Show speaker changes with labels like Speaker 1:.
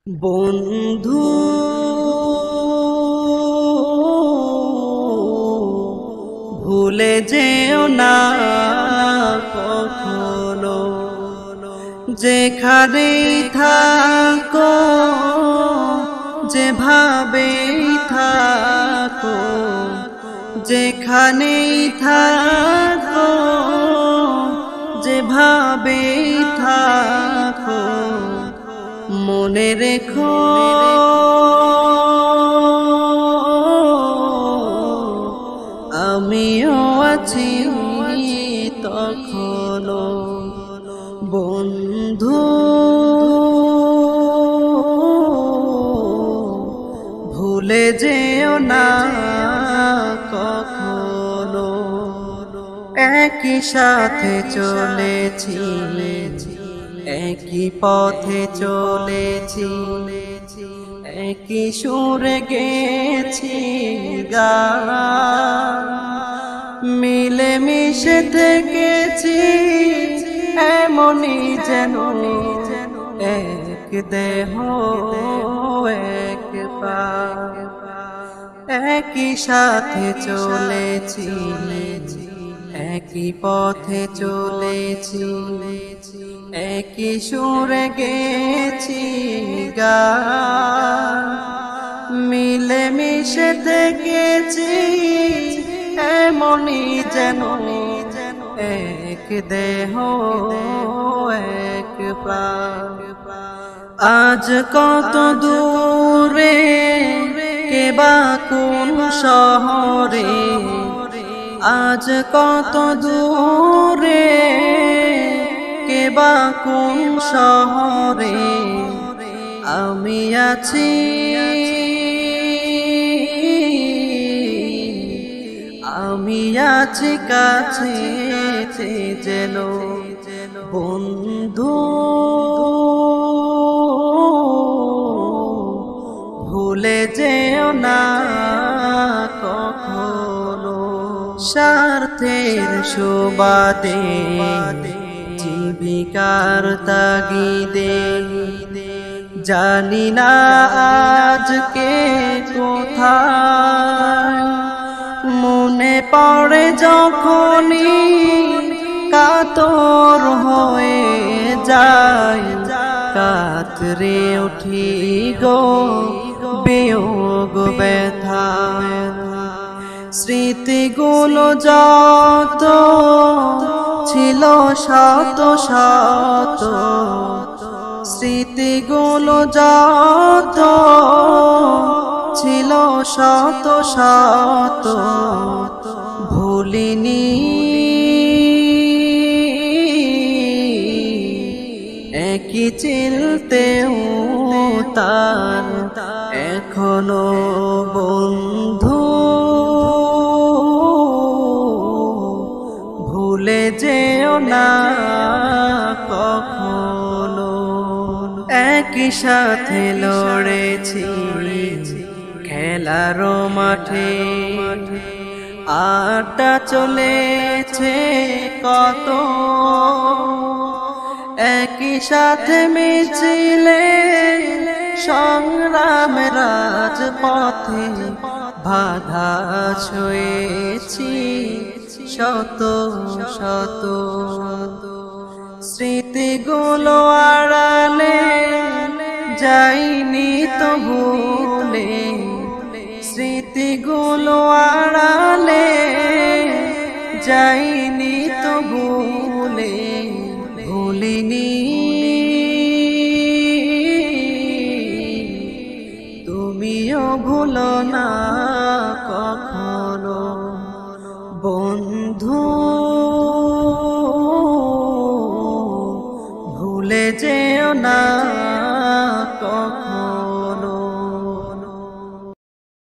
Speaker 1: বন্ধু ভুলে যেও না কখনো, যেখানেই থাকো যেভাবেই থাকো, যেখানেই থাকো যেভাবেই থাকো, মনে রেখো আমিও আছি তখনো। বন্ধু ভুলে যেও না কখনো, একই সাথে চলেছি, একই পথে চলেছি, একই সুরে গেছি গান, মিলে মিশে থেকেছি এমনই যেন এক দেহ এক প্রাণ, একই সাথে চলেছি, একই পথে চলেছি, একই সুরে গেছি গান, মিলে মিশে থেকেছি এমনই যেন এক দেহ এক প্রাণ। আজ কত দূরে কেবা কোন শহরে, আজ কত দূরে কেবা কোন শহরে, আমি আছি আমি আছি কাছে যেন। বন্ধু ভুলে যেও না কখনো, স্বার্থের সুবাদে জীবিকার তাগিদে জানি না আজকে কোথায়, মনে পড়ে যখনই কাতর হয়ে যায়, কাতরে উঠি গো বিয়োগ ব্যথা। স্মৃতিগুলো যত ছিল শত শত, স্মৃতিগুলো যত ছিল শত শত, ভুলিনি একই চিলতেও তার এখনো। বন্ধু ভুলে যেও না কখনো, একই সাথে লড়েছি খেলার মাঠে, আড্ডা চলেছে কত, একই সাথে মিছিলে সংগ্রামে রাজপথে বাধা ছুঁয়েছি শত শত, স্মৃতিগুলো আড়ালে যাইনি তো ভুলে, স্মৃতিগুলো আড়ালে যাইনি তো ভুলে, ভুলিনি তুমিও ভুলো না কখনো। বন্ধু ভুলে যেও না কখনো।